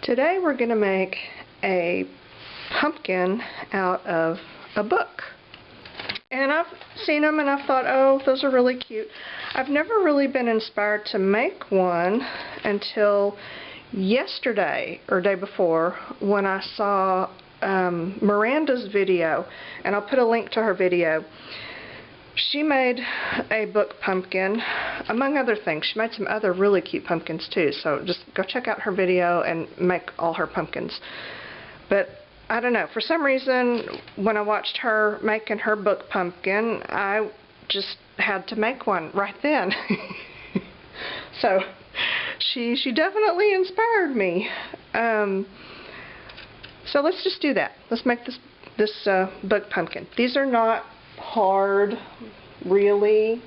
Today we're going to make a pumpkin out of a book. And I've seen them and I've thought, oh, those are really cute. I've never really been inspired to make one until yesterday or day before when I saw Miranda's video, and I'll put a link to her video. She made a book pumpkin, among other things. She made some other really cute pumpkins too, so just go check out her video and make all her pumpkins. But I don't know, for some reason when I watched her making her book pumpkin, I just had to make one right then. So she definitely inspired me. So let's just do that. Let's make this book pumpkin. These are not hard, really.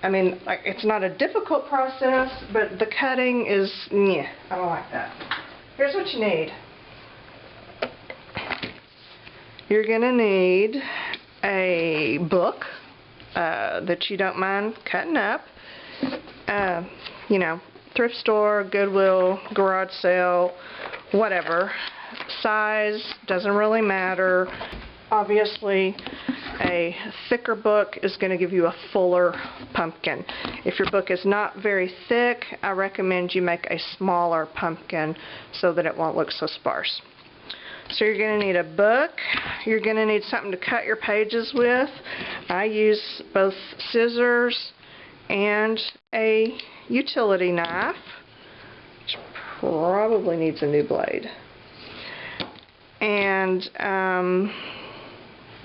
I mean, it's not a difficult process, but the cutting is, yeah, I don't like that. Here's what you need. You're going to need a book that you don't mind cutting up. You know, thrift store, Goodwill, garage sale, whatever. Size doesn't really matter. Obviously, a thicker book is going to give you a fuller pumpkin. If your book is not very thick, I recommend you make a smaller pumpkin so that it won't look so sparse. So you're going to need a book. You're going to need something to cut your pages with. I use both scissors and a utility knife, which probably needs a new blade. And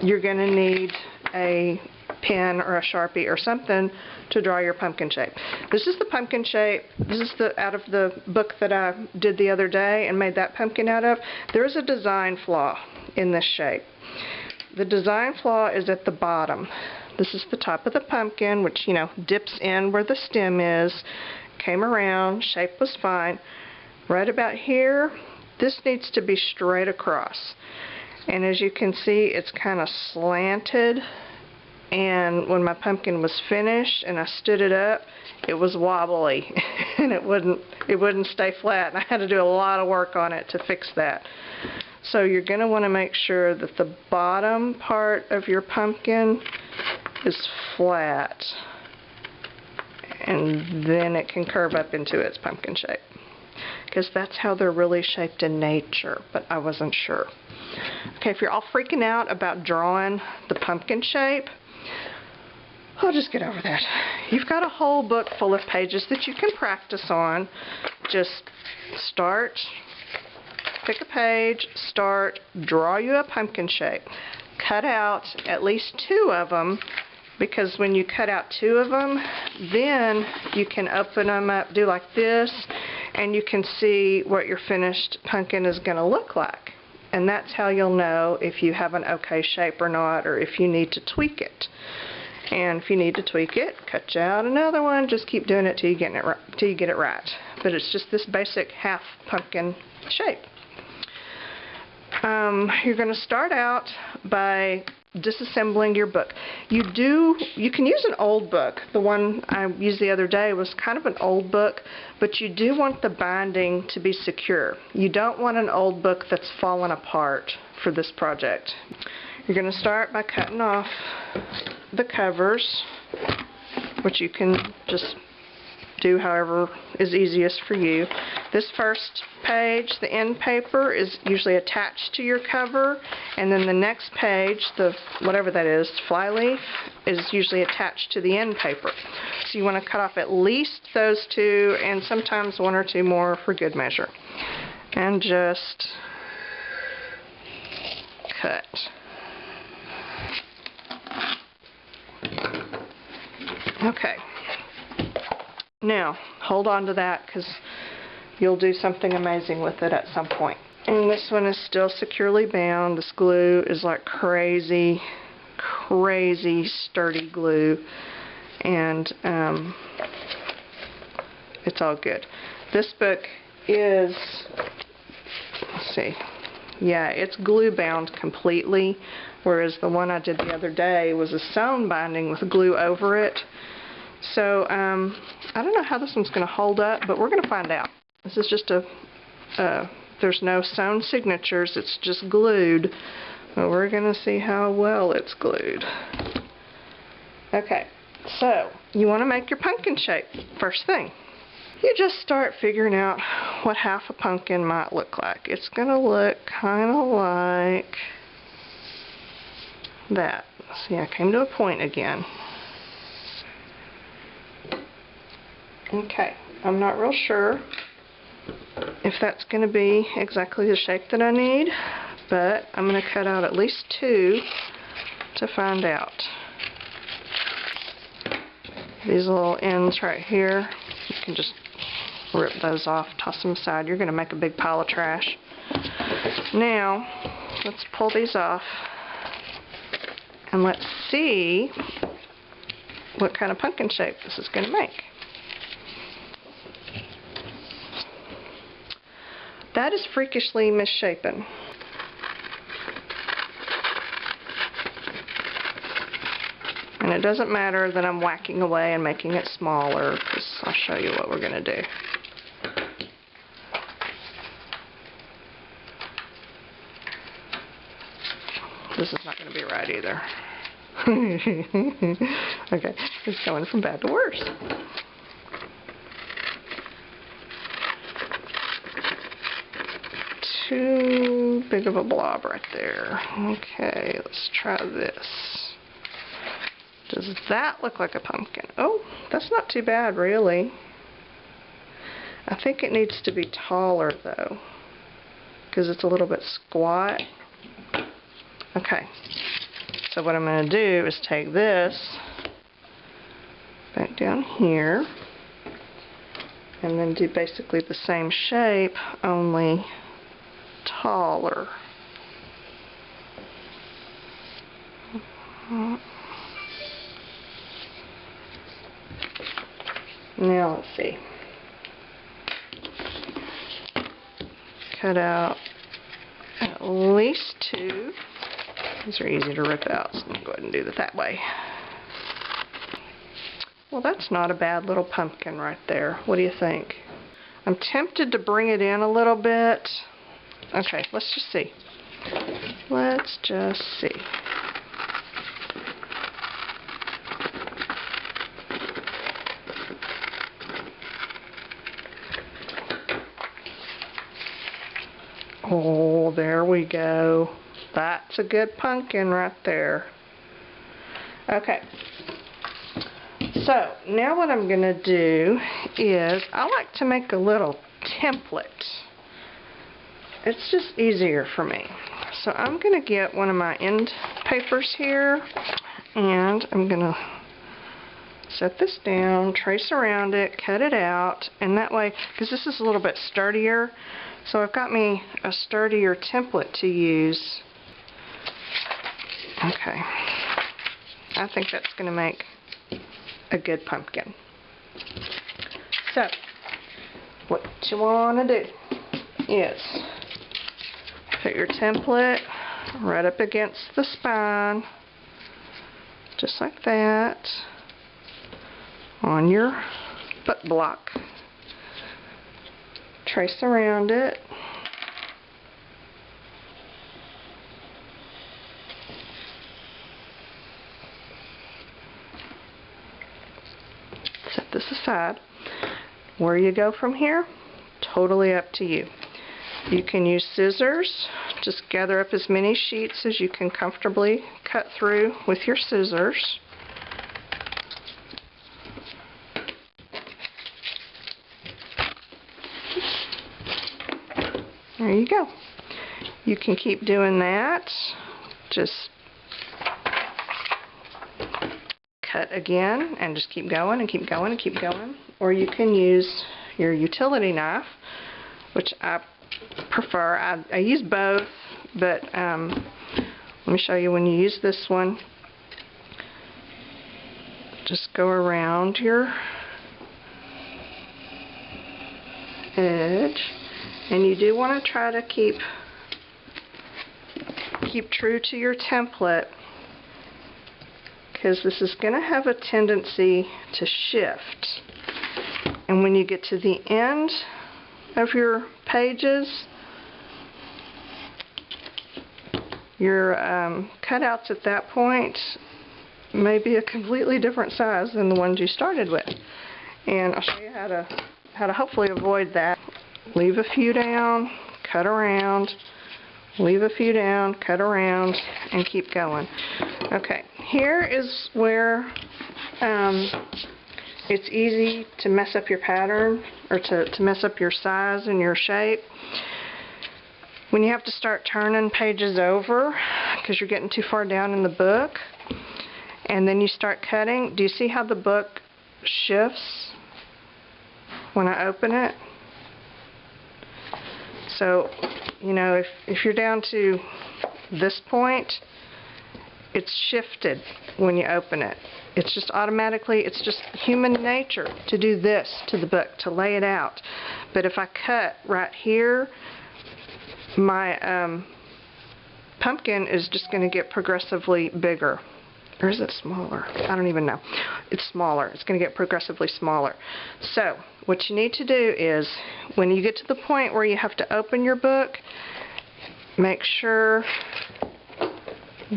you're going to need a pen or a Sharpie or something to draw your pumpkin shape. This is the pumpkin shape. This is out of the book that I did the other day and made that pumpkin out of. There is a design flaw in this shape. The design flaw is at the bottom. This is the top of the pumpkin, which, you know, dips in where the stem is. Came around, shape was fine. Right about here, this needs to be straight across. And as you can see, it's kind of slanted, and when my pumpkin was finished and I stood it up, it was wobbly and it wouldn't stay flat, and I had to do a lot of work on it to fix that. So you're going to want to make sure that the bottom part of your pumpkin is flat, and then it can curve up into its pumpkin shape, because that's how they're really shaped in nature, but I wasn't sure. Okay, if you're all freaking out about drawing the pumpkin shape, I'll just get over that. You've got a whole book full of pages that you can practice on. Just start, pick a page, start, draw you a pumpkin shape. Cut out at least 2 of them, because when you cut out 2 of them, then you can open them up, do like this, and you can see what your finished pumpkin is going to look like. And that's how you'll know if you have an okay shape or not, or if you need to tweak it. And if you need to tweak it, cut out another one. Just keep doing it till you get it right. But it's just this basic half pumpkin shape. You're going to start out by disassembling your book. You can use an old book. The one I used the other day was kind of an old book, but you do want the binding to be secure. You don't want an old book that's fallen apart for this project. You're going to start by cutting off the covers, which you can just do however is easiest for you. This first page, the end paper, is usually attached to your cover, and then the next page, the whatever that is, flyleaf, is usually attached to the end paper. So you want to cut off at least those 2, and sometimes 1 or 2 more for good measure. And just cut. Okay. Now, hold on to that, because you'll do something amazing with it at some point. And this one is still securely bound. This glue is like crazy, crazy sturdy glue. And it's all good. This book is, let's see, yeah, it's glue bound completely, whereas the one I did the other day was a sewn binding with glue over it. So, I don't know how this one's going to hold up, but we're going to find out. This is just a there's no sewn signatures, it's just glued. But we're going to see how well it's glued. Okay, so you want to make your pumpkin shape. First thing, you just start figuring out what half a pumpkin might look like. It's going to look kind of like that. See, I came to a point again. Okay, I'm not real sure if that's going to be exactly the shape that I need, but I'm going to cut out at least 2 to find out. These little ends right here, you can just rip those off, toss them aside. You're going to make a big pile of trash. Now, let's pull these off and let's see what kind of pumpkin shape this is going to make. That is freakishly misshapen. And it doesn't matter that I'm whacking away and making it smaller, because I'll show you what we're going to do. This is not going to be right either. Okay, it's going from bad to worse. Too big of a blob right there. Okay, let's try this. Does that look like a pumpkin? Oh, that's not too bad, really. I think it needs to be taller, though, because it's a little bit squat. Okay, so what I'm going to do is take this back down here and then do basically the same shape, only taller. Now let's see. Cut out at least 2. These are easy to rip out, so I'm going to go ahead and do it that way. Well, that's not a bad little pumpkin right there. What do you think? I'm tempted to bring it in a little bit. Okay, let's just see. Let's just see. Oh, there we go. That's a good pumpkin right there. Okay. So, now what I'm going to do is, I like to make a little template. It's just easier for me. So I'm going to get one of my end papers here, and I'm going to set this down, trace around it, cut it out, and that way, because this is a little bit sturdier, so I've got me a sturdier template to use. Okay. I think that's going to make a good pumpkin. So, what you want to do is put your template right up against the spine, just like that, on your butt block. Trace around it. Set this aside. Where you go from here, totally up to you. You can use scissors. Just gather up as many sheets as you can comfortably cut through with your scissors. There you go. You can keep doing that. Just cut again and just keep going and keep going and keep going. Or you can use your utility knife, which I prefer. I use both, but let me show you when you use this one. Just go around your edge. And you do want to try to keep true to your template, because this is going to have a tendency to shift. And when you get to the end of your pages, your cutouts at that point may be a completely different size than the ones you started with. And I'll show you how to hopefully avoid that. Leave a few down, cut around, leave a few down, cut around, and keep going. Okay, here is where it's easy to mess up your pattern, or to mess up your size and your shape. When you have to start turning pages over because you're getting too far down in the book, and then you start cutting, do you see how the book shifts when I open it? So, you know, if you're down to this point, it's shifted when you open it. It's just automatically, it's just human nature to do this to the book, to lay it out. But if I cut right here, my pumpkin is just going to get progressively bigger. Or is it smaller? I don't even know. It's smaller. It's going to get progressively smaller. So, what you need to do is, when you get to the point where you have to open your book, make sure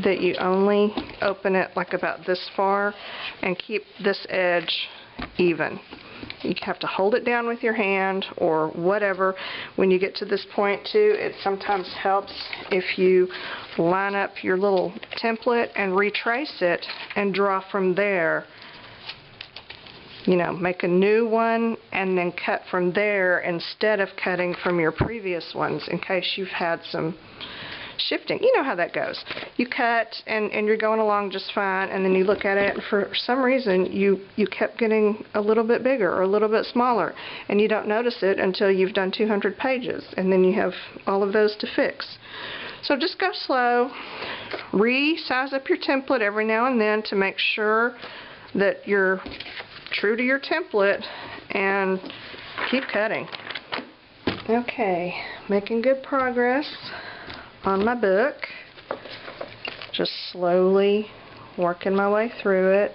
that you only open it like about this far and keep this edge even. You have to hold it down with your hand or whatever. When you get to this point too, it sometimes helps if you line up your little template and retrace it and draw from there. You know, make a new one and then cut from there instead of cutting from your previous ones in case you've had some shifting. You know how that goes. You cut and you're going along just fine, and then you look at it and for some reason you kept getting a little bit bigger or a little bit smaller, and you don't notice it until you've done 200 pages, and then you have all of those to fix. So just go slow, resize up your template every now and then to make sure that you're true to your template, and keep cutting. Okay, making good progress on my book. Just slowly working my way through it.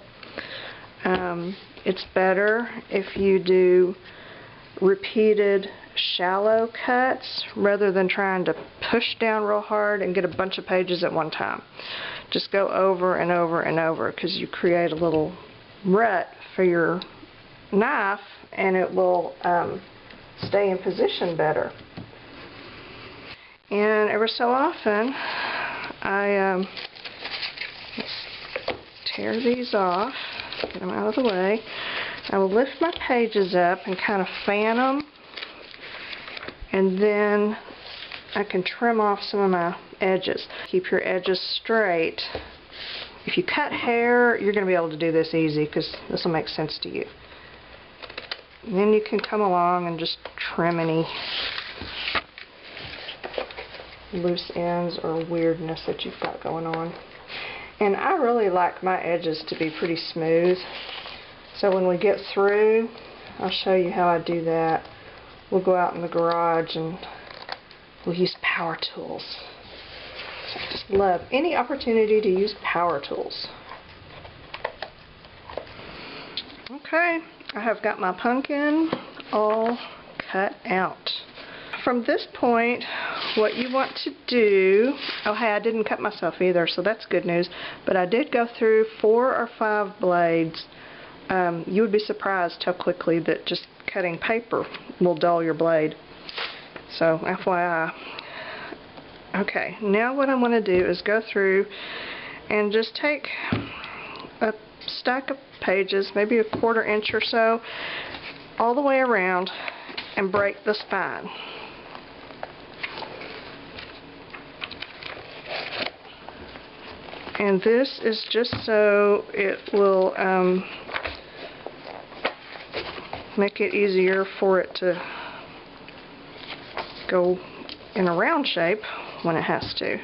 It's better if you do repeated shallow cuts rather than trying to push down real hard and get a bunch of pages at one time. Just go over and over and over, because you create a little rut for your knife and it will stay in position better. And ever so often I tear these off, get them out of the way. I will lift my pages up and kind of fan them, and then I can trim off some of my edges. Keep your edges straight. If you cut hair, you're going to be able to do this easy because this will make sense to you. And then you can come along and just trim any loose ends or weirdness that you've got going on. And I really like my edges to be pretty smooth. So when we get through, I'll show you how I do that. We'll go out in the garage and we'll use power tools. I just love any opportunity to use power tools. Okay, I have got my pumpkin all cut out. From this point, what you want to do, oh hey, I didn't cut myself either, so that's good news, but I did go through 4 or 5 blades. You would be surprised how quickly that just cutting paper will dull your blade. So, FYI. Okay, now what I want to do is go through and just take a stack of pages, maybe a 1/4 inch or so, all the way around and break the spine. And this is just so it will make it easier for it to go in a round shape when it has to.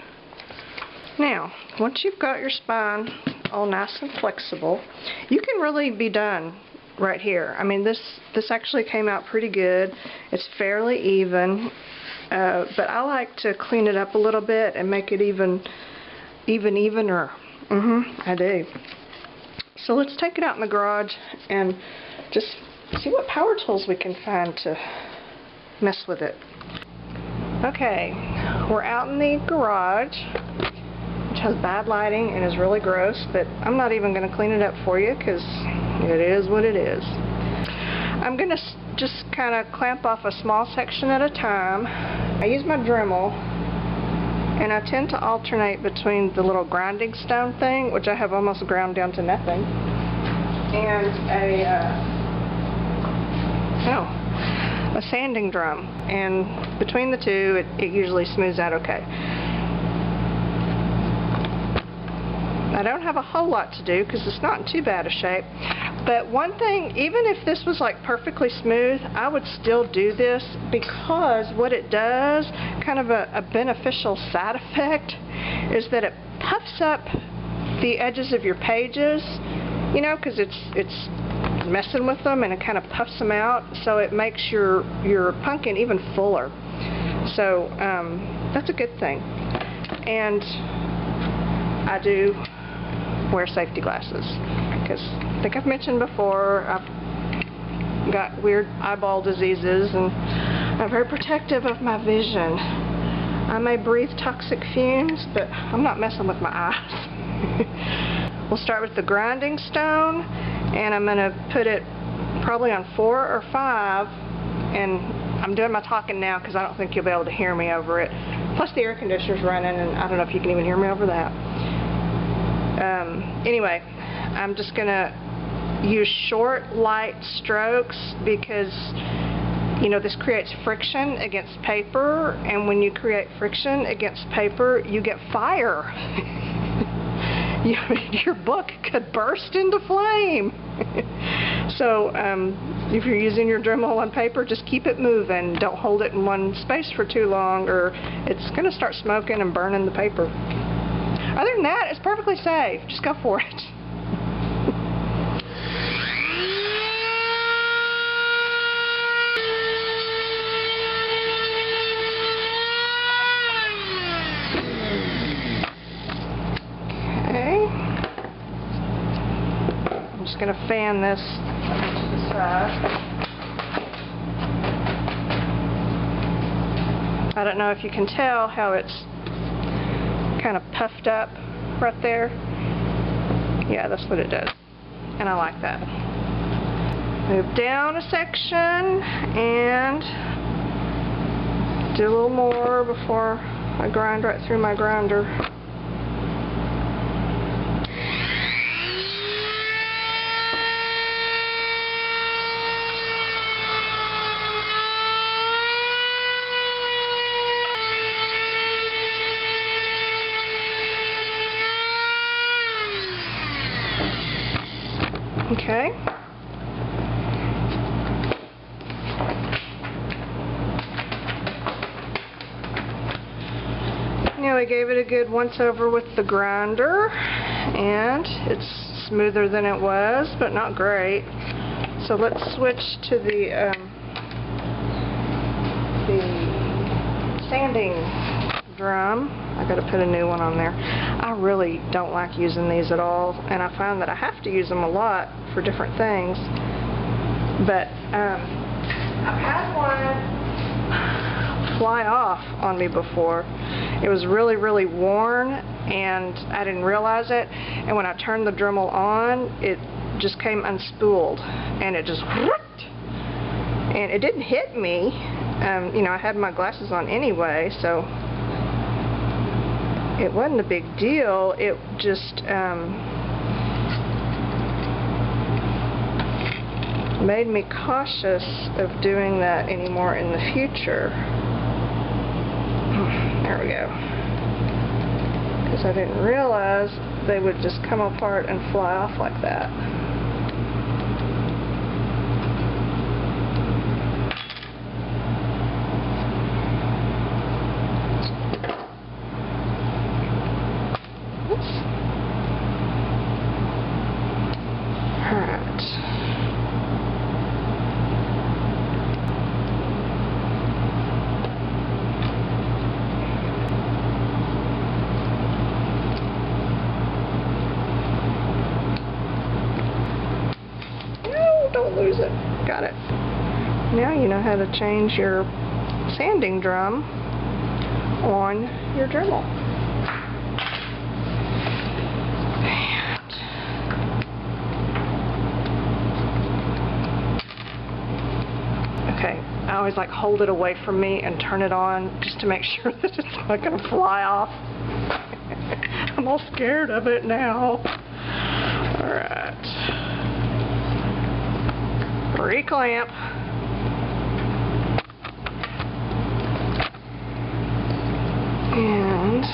Now, once you've got your spine all nice and flexible, you can really be done right here. I mean, this actually came out pretty good. It's fairly even, but I like to clean it up a little bit and make it evener. I do. So let's take it out in the garage and just see what power tools we can find to mess with it. Okay, we're out in the garage, which has bad lighting and is really gross, but I'm not even going to clean it up for you because it is what it is. I'm going to just kind of clamp off a small section at a time. I use my Dremel, and I tend to alternate between the little grinding stone thing, which I have almost ground down to nothing, and a sanding drum. And between the two, it usually smooths out okay. I don't have a whole lot to do because it's not in too bad a shape. But one thing, even if this was like perfectly smooth, I would still do this because what it does, kind of a beneficial side effect, is that it puffs up the edges of your pages, you know, because it's messing with them and it kind of puffs them out, so it makes your pumpkin even fuller. So that's a good thing. And I do wear safety glasses because I think I've mentioned before I've got weird eyeball diseases and I'm very protective of my vision. I may breathe toxic fumes, but I'm not messing with my eyes. We'll start with the grinding stone, and I'm going to put it probably on 4 or 5, and I'm doing my talking now because I don't think you'll be able to hear me over it. Plus the air conditioner's running, and I don't know if you can even hear me over that. Anyway, I'm just going to use short, light strokes because, you know, this creates friction against paper, and when you create friction against paper, you get fire. Your book could burst into flame. So if you're using your Dremel on paper, just keep it moving. Don't hold it in one space for too long, or it's going to start smoking and burning the paper. Other than that, it's perfectly safe. Just go for it. I'm just going to fan this to the side. I don't know if you can tell how it's kind of puffed up right there. Yeah, that's what it does. And I like that. Move down a section and do a little more before I grind right through my grinder. Okay. Now I gave it a good once over with the grinder, and it's smoother than it was, but not great. So let's switch to the sanding drum. I gotta put a new one on there. I really don't like using these at all, and I find that I have to use them a lot for different things. But I've had one fly off on me before. It was really, really worn, and I didn't realize it. And when I turned the Dremel on, it just came unspooled, and it just whooped. And it didn't hit me. You know, I had my glasses on anyway, so it wasn't a big deal. It just made me cautious of doing that anymore in the future. There we go. Because I didn't realize they would just come apart and fly off like that. Don't lose it. Got it. Now you know how to change your sanding drum on your Dremel. Okay, I always like hold it away from me and turn it on just to make sure that it's not going to fly off. I'm all scared of it now. Alright. Reclamp. And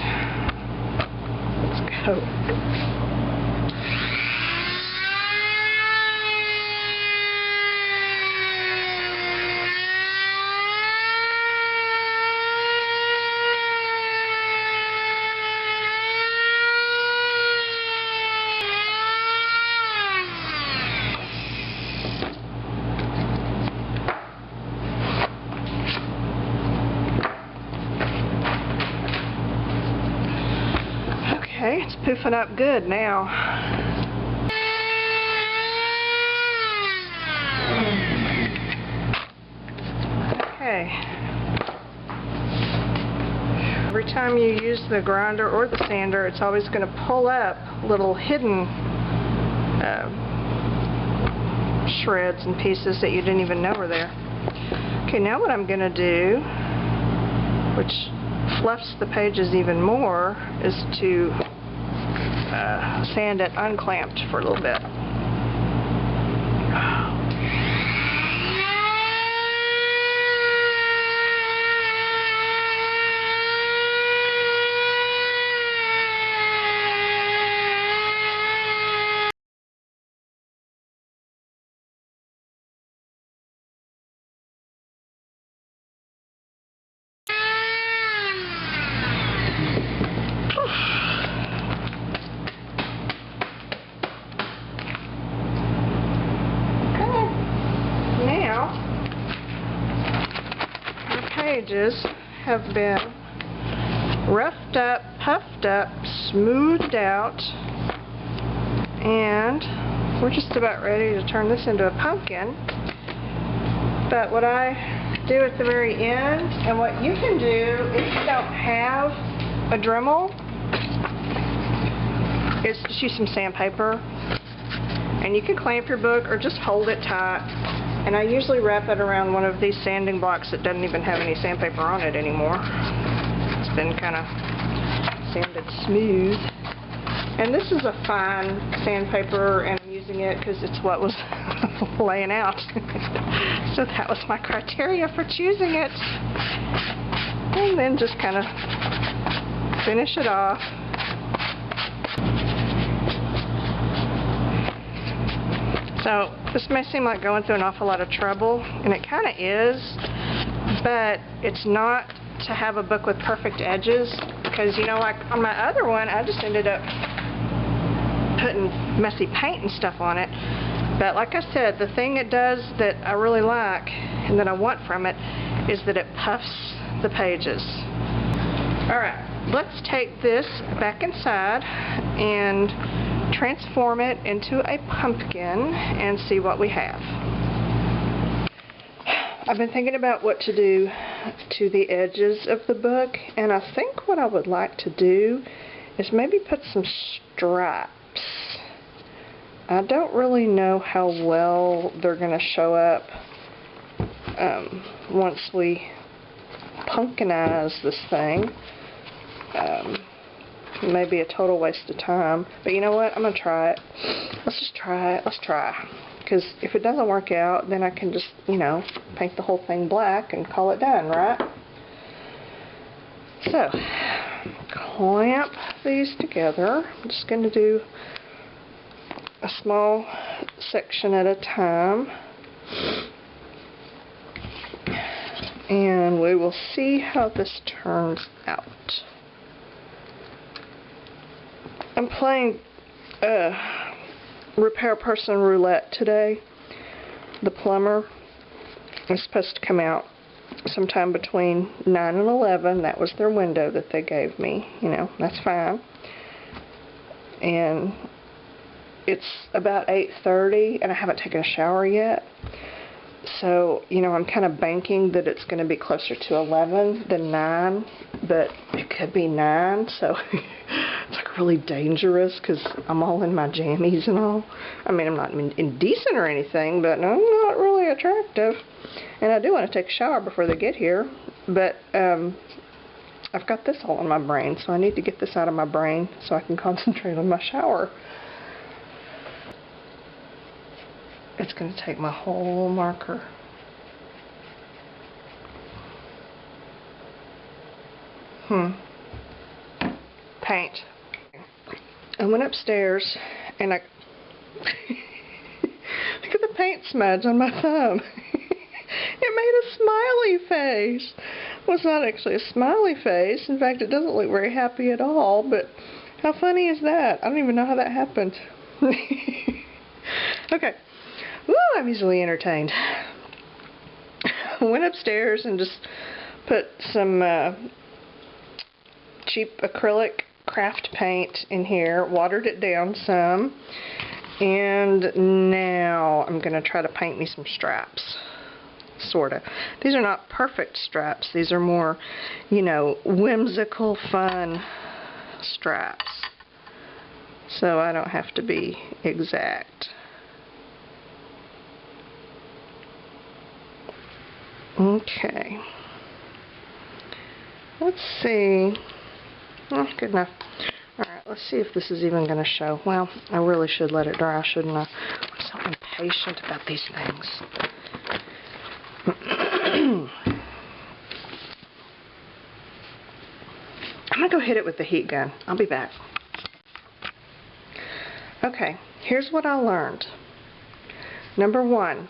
let's go. Okay, it's poofing up good now. Okay. Every time you use the grinder or the sander, it's always going to pull up little hidden shreds and pieces that you didn't even know were there. Okay, now what I'm going to do, which fluffs the pages even more, is to sand it unclamped for a little bit. Pages have been roughed up, puffed up, smoothed out, and we're just about ready to turn this into a pumpkin. But what I do at the very end, and what you can do if you don't have a Dremel, is just use some sandpaper, and you can clamp your book or just hold it tight. And I usually wrap it around one of these sanding blocks that doesn't even have any sandpaper on it anymore. It's been kind of sanded smooth. And this is a fine sandpaper, and I'm using it because it's what was laying out. So that was my criteria for choosing it. And then just kind of finish it off. So this may seem like going through an awful lot of trouble, and it kind of is, but it's not to have a book with perfect edges, because, you know, like on my other one, I just ended up putting messy paint and stuff on it. But like I said, the thing it does that I really like and that I want from it is that it puffs the pages. Alright, let's take this back inside and transform it into a pumpkin and see what we have. I've been thinking about what to do to the edges of the book, and I think what I would like to do is maybe put some stripes. I don't really know how well they're going to show up once we pumpkinize this thing. Maybe a total waste of time, but you know what, I'm gonna try it. Let's just try it. Let's try, because if it doesn't work out, then I can just, you know, paint the whole thing black and call it done, right? So clamp these together. I'm just going to do a small section at a time, and we will see how this turns out. I'm playing Repair Person Roulette today. The Plumber is supposed to come out sometime between 9 and 11. That was their window that they gave me. You know, that's fine. And it's about 8:30, and I haven't taken a shower yet. So, you know, I'm kind of banking that it's going to be closer to 11 than 9, but it could be 9, so it's like really dangerous because I'm all in my jammies and all. I mean, I'm not indecent or anything, but I'm not really attractive. And I do want to take a shower before they get here, but I've got this all in my brain, so I need to get this out of my brain so I can concentrate on my shower. It's going to take my whole marker. Paint. I went upstairs and I look at the paint smudge on my thumb. It made a smiley face. Well, it's not actually a smiley face. In fact, it doesn't look very happy at all, but how funny is that? I don't even know how that happened. Okay. Woo, I'm easily entertained. I went upstairs and just put some cheap acrylic craft paint in here, watered it down some, and now I'm going to try to paint me some straps. Sorta. These are not perfect straps. These are more, you know, whimsical, fun straps. So I don't have to be exact. Okay. Let's see. Oh, good enough. Alright, let's see if this is even going to show. Well, I really should let it dry, shouldn't I? I'm so impatient about these things. I'm going to go hit it with the heat gun. I'll be back. Okay, here's what I learned. Number 1.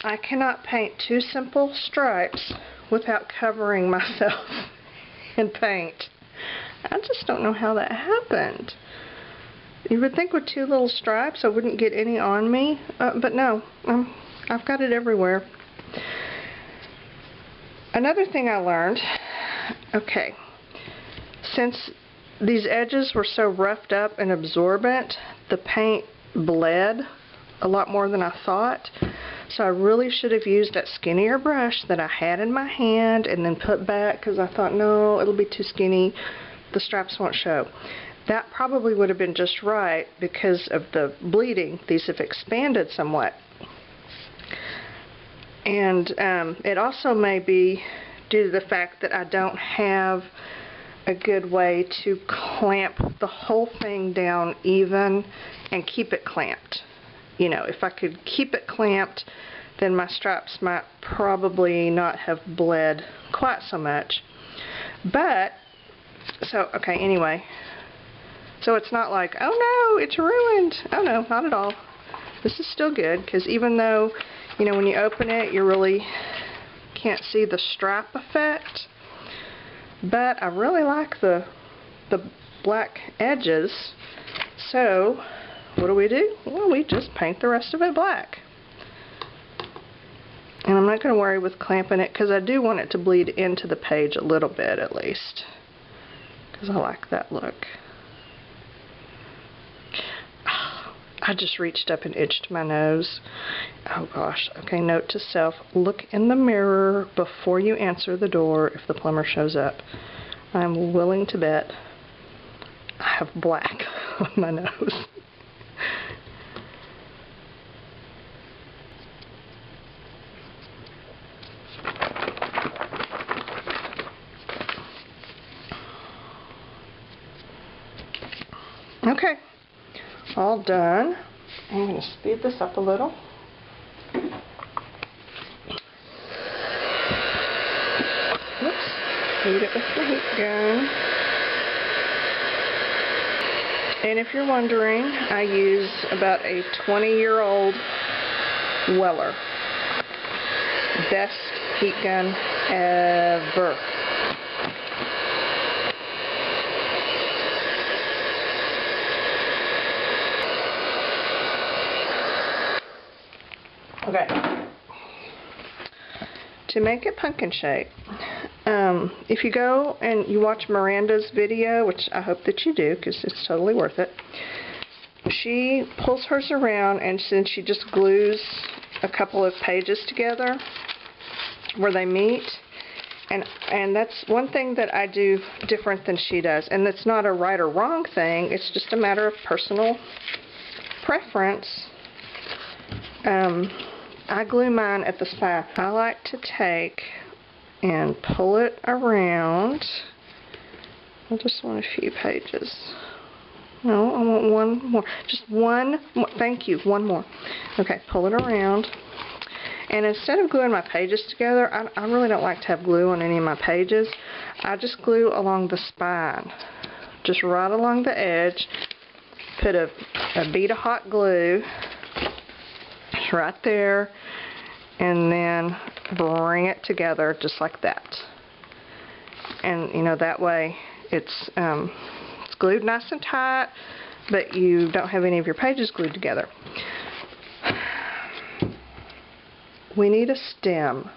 I cannot paint 2 simple stripes without covering myself in paint. I just don't know how that happened. You would think with 2 little stripes I wouldn't get any on me, but no, I've got it everywhere. Another thing I learned, okay, since these edges were so roughed up and absorbent, the paint bled a lot more than I thought. So I really should have used that skinnier brush that I had in my hand and then put back, because I thought, no, it'll be too skinny, the straps won't show. That probably would have been just right because of the bleeding. These have expanded somewhat. And it also may be due to the fact that I don't have a good way to clamp the whole thing down even and keep it clamped. You know, if I could keep it clamped, then my straps might probably not have bled quite so much. But, so, okay, anyway. So it's not like, oh no, it's ruined. Oh no, not at all. This is still good, because even though, you know, when you open it, you really can't see the strap effect. But I really like the black edges. So what do? Well, we just paint the rest of it black. And I'm not going to worry with clamping it, because I do want it to bleed into the page a little bit at least, because I like that look. I just reached up and itched my nose. Oh gosh. Okay, note to self, look in the mirror before you answer the door if the plumber shows up. I'm willing to bet I have black on my nose. Okay, all done. I'm going to speed this up a little. Whoops, heat it with the heat gun. And if you're wondering, I use about a 20-year-old Weller. Best heat gun ever. Okay, to make it pumpkin shape, if you go and you watch Miranda's video, which I hope that you do because it's totally worth it, she pulls hers around and then she just glues a couple of pages together where they meet. And that's one thing that I do different than she does. And it's not a right or wrong thing. It's just a matter of personal preference. I glue mine at the spine. I like to take and pull it around. I just want a few pages. No, I want one more. Just one more. Thank you. One more. Okay, pull it around. And instead of gluing my pages together, I really don't like to have glue on any of my pages. I just glue along the spine. Just right along the edge. Put a bead of hot glue right there. And then bring it together just like that. And, you know, that way it's glued nice and tight, but you don't have any of your pages glued together. We need a stem.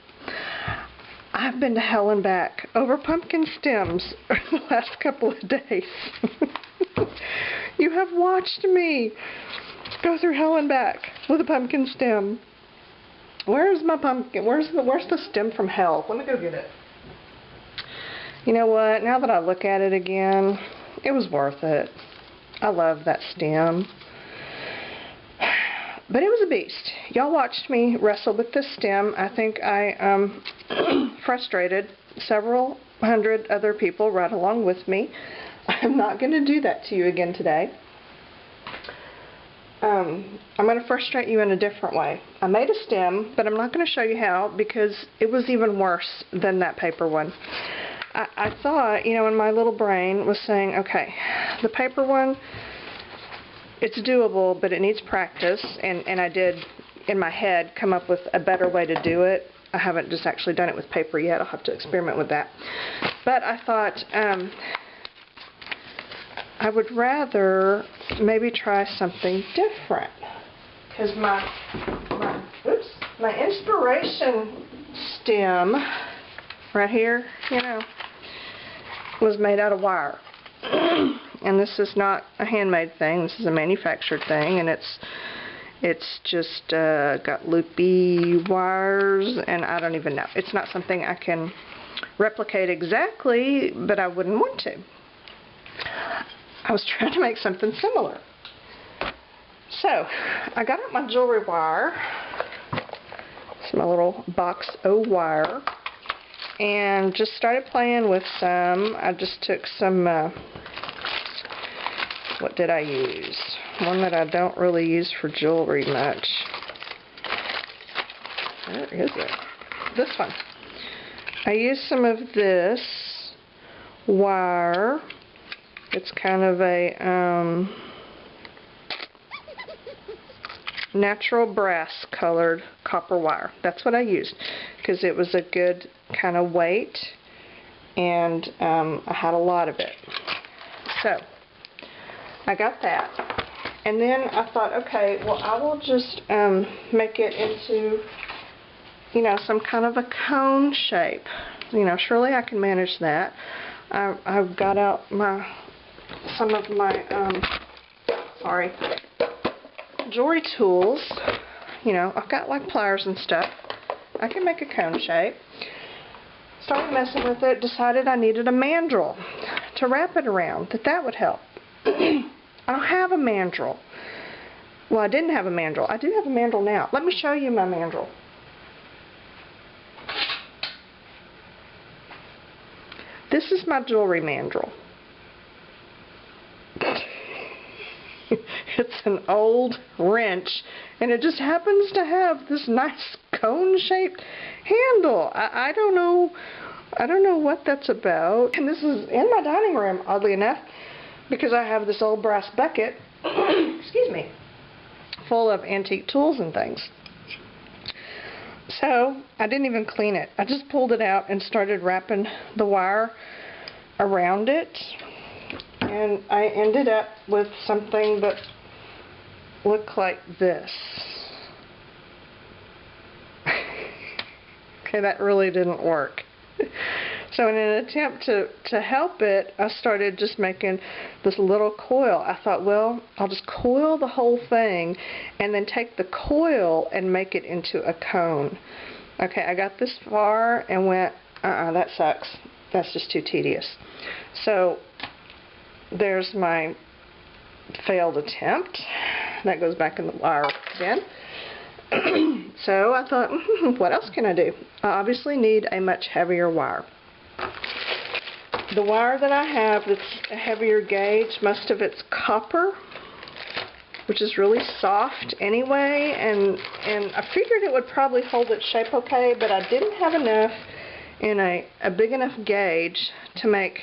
I've been to hell and back over pumpkin stems the last couple of days. You have watched me go through hell and back with a pumpkin stem. Where's my pumpkin? Where's the stem from hell? Let me go get it. You know what? Now that I look at it again, it was worth it. I love that stem. But it was a beast. Y'all watched me wrestle with this stem. I think I frustrated several hundred other people right along with me. I'm not going to do that to you again today. I'm going to frustrate you in a different way. I made a stem, but I'm not going to show you how because it was even worse than that paper one. I thought, you know, in my little brain was saying, okay, the paper one, it's doable, but it needs practice, and I did, in my head, come up with a better way to do it. I haven't just actually done it with paper yet. I'll have to experiment with that. But I thought I would rather maybe try something different, because my inspiration stem right here, you know, was made out of wire. And this is not a handmade thing. This is a manufactured thing, and it's just got loopy wires, and I don't even know. It's not something I can replicate exactly, but I wouldn't want to. I was trying to make something similar. So, I got out my jewelry wire. It's my little box O wire. And just started playing with some. I just took some, what did I use? One that I don't really use for jewelry much. Where is it? This one. I used some of this wire. It's kind of a natural brass colored copper wire. That's what I used because it was a good kind of weight, and I had a lot of it. So I got that, and then I thought, okay, well, I will just make it into, you know, some kind of a cone shape. You know, surely I can manage that. I've got out some of my jewelry tools. You know, I've got like pliers and stuff. I can make a cone shape. Started messing with it, decided I needed a mandrel to wrap it around, that would help. I don't have a mandrel. Well, I didn't have a mandrel. I do have a mandrel now. Let me show you my mandrel. This is my jewelry mandrel. It's an old wrench, and it just happens to have this nice cone-shaped handle. I don't know what that's about. And this is in my dining room, oddly enough, because I have this old brass bucket, excuse me, full of antique tools and things. So I didn't even clean it. I just pulled it out and started wrapping the wire around it. And I ended up with something that looked like this. Okay, that really didn't work. So in an attempt to help it, I started just making this little coil. I thought, well, I'll just coil the whole thing and then take the coil and make it into a cone. Okay, I got this far and went, that sucks. That's just too tedious. So there's my failed attempt. That goes back in the wire bin. So I thought, what else can I do? I obviously need a much heavier wire. The wire that I have that's a heavier gauge, most of it's copper, which is really soft anyway, and I figured it would probably hold its shape okay, but I didn't have enough in a big enough gauge to make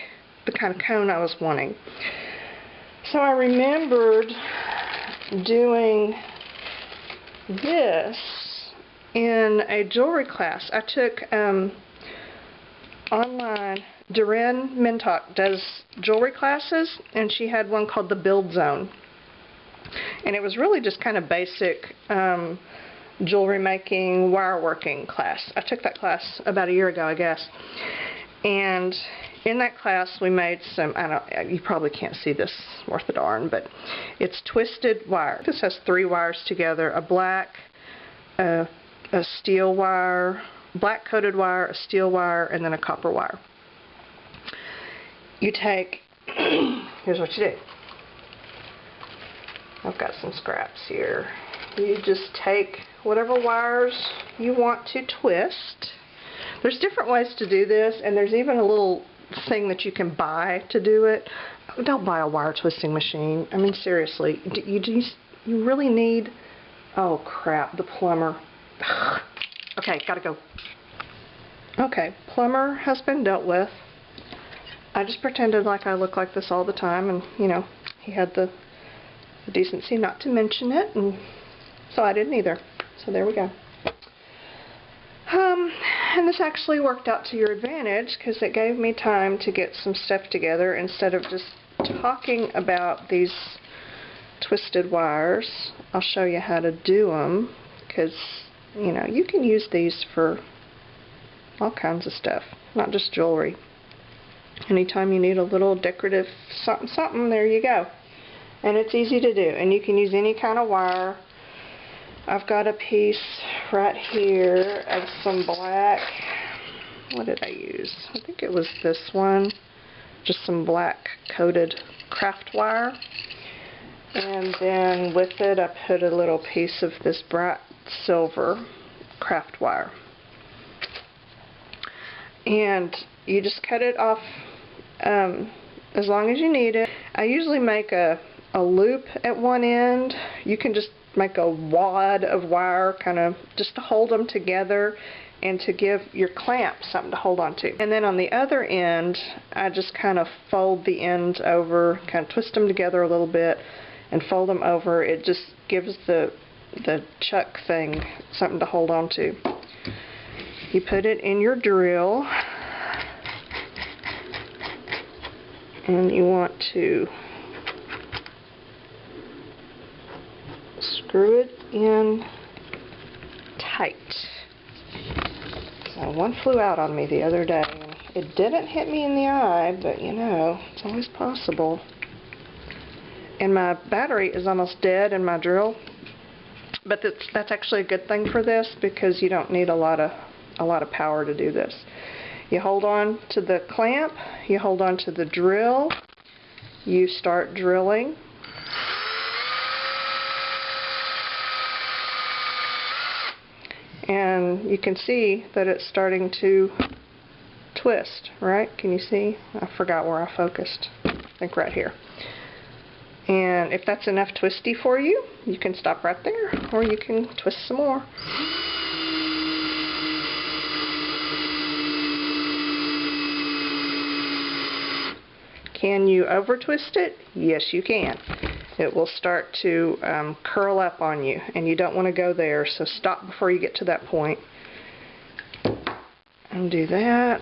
the kind of cone I was wanting. So I remembered doing this in a jewelry class. I took online, Deryn Mentock does jewelry classes, and she had one called the Build Zone. And it was really just kind of basic jewelry making, wire working class. I took that class about a year ago, I guess. And in that class we made some, you probably can't see this worth a darn, but it's twisted wire. This has 3 wires together, a black, a steel wire, black coated wire, a steel wire, and then a copper wire. You take, here's what you do. I've got some scraps here. You just take whatever wires you want to twist. There's different ways to do this, and there's even a little thing that you can buy to do it. Don't buy a wire twisting machine. I mean, seriously, you really need, oh crap, the Plumber. Okay, gotta go. Okay, Plumber has been dealt with. I just pretended like I look like this all the time, and you know, he had the decency not to mention it, and so I didn't either. So there we go. And this actually worked out to your advantage because it gave me time to get some stuff together instead of just talking about these twisted wires. I'll show you how to do them because, you know, you can use these for all kinds of stuff, not just jewelry. Anytime you need a little decorative something, something, there you go. And it's easy to do, and you can use any kind of wire. I've got a piece right here of some black, what did I use? I think it was this one, just some black coated craft wire. And then with it I put a little piece of this bright silver craft wire. And you just cut it off as long as you need it. I usually make a loop at one end. You can just make a wad of wire, kind of just to hold them together and to give your clamp something to hold on to. And then on the other end, I just kind of fold the ends over, kind of twist them together a little bit and fold them over. It just gives the chuck thing something to hold on to. You put it in your drill, and you want to screw it in tight. So one flew out on me the other day. It didn't hit me in the eye, but you know, it's always possible. And my battery is almost dead in my drill, but that's actually a good thing for this because you don't need a lot of power to do this. You hold on to the clamp, you hold on to the drill, you start drilling. And you can see that it's starting to twist, right? Can you see? I forgot where I focused. I think right here. And if that's enough twisty for you, you can stop right there, or you can twist some more. Can you over twist it? Yes, you can. It will start to curl up on you, and you don't want to go there, so stop before you get to that point. Undo that.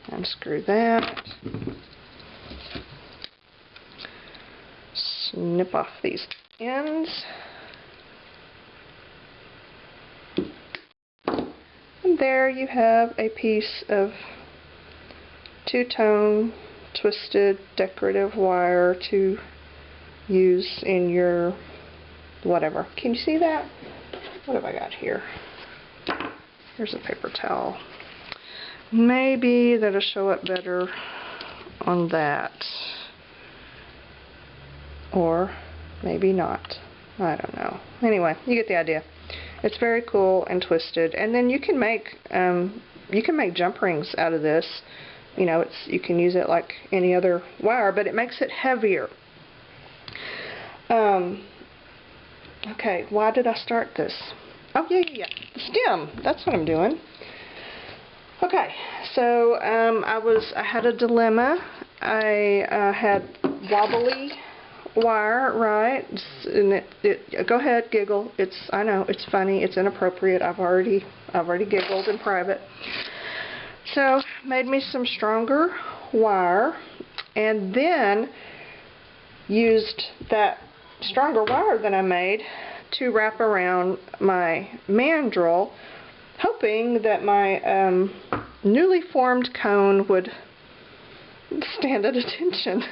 Unscrew that. Snip off these ends. And there you have a piece of two-tone twisted decorative wire to use in your whatever. Can you see that? What have I got here? Here's a paper towel. Maybe that'll show up better on that. Or maybe not. I don't know. Anyway, you get the idea. It's very cool and twisted. And then you can make jump rings out of this. You know, you can use it like any other wire, but it makes it heavier. Okay, why did I start this? Oh, yeah. The stem. That's what I'm doing. Okay, so I had a dilemma. I had wobbly wire, right? And go ahead, giggle. I know it's funny. It's inappropriate. I've already giggled in private. So made me some stronger wire, and then used that stronger wire that I made to wrap around my mandrel, hoping that my newly formed cone would stand at attention.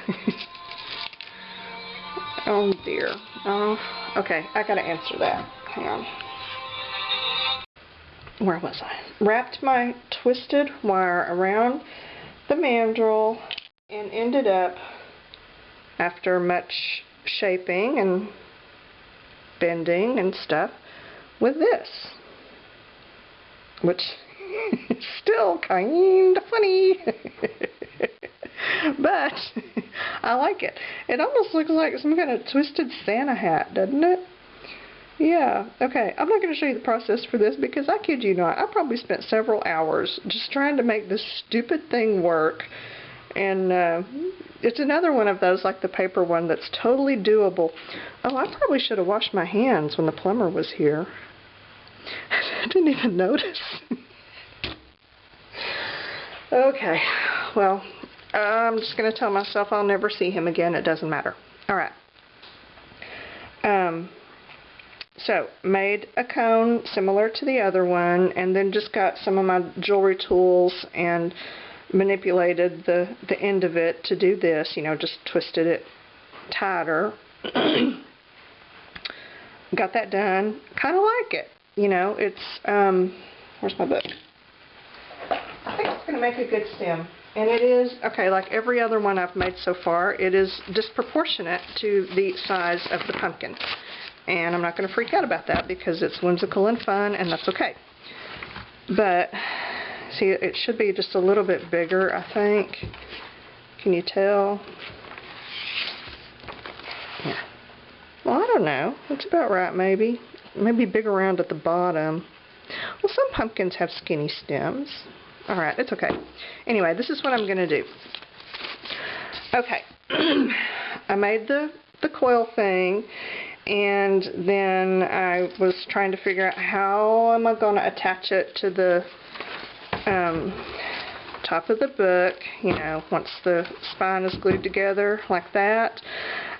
Oh dear. Oh, okay, I gotta answer that. Hang on. Where was I? Wrapped my twisted wire around the mandrel and ended up, after much shaping and bending and stuff, with this, which is still kind of funny. But I like it. It almost looks like some kind of twisted Santa hat, doesn't it? Yeah, okay. I'm not going to show you the process for this because I kid you not, I probably spent several hours just trying to make this stupid thing work. And it's another one of those, like the paper one, that's totally doable. Oh, I probably should have washed my hands when the plumber was here. I didn't even notice. Okay, well, I'm just going to tell myself I'll never see him again. It doesn't matter. All right. So, made a cone similar to the other one, and then just got some of my jewelry tools and manipulated the end of it to do this. You know, just twisted it tighter. Got that done. Kind of like it. You know, it's, where's my book? I think it's going to make a good stem. And it is, okay, like every other one I've made so far, it is disproportionate to the size of the pumpkin. And I'm not going to freak out about that because it's whimsical and fun, and that's okay. But, see, it should be just a little bit bigger, I think. Can you tell? Yeah. Well, I don't know. It's about right, maybe. Maybe big around at the bottom. Well, some pumpkins have skinny stems. Alright, it's okay. Anyway, this is what I'm going to do. Okay. I made the coil thing, and then I was trying to figure out how am I going to attach it to the top of the book, you know, once the spine is glued together like that.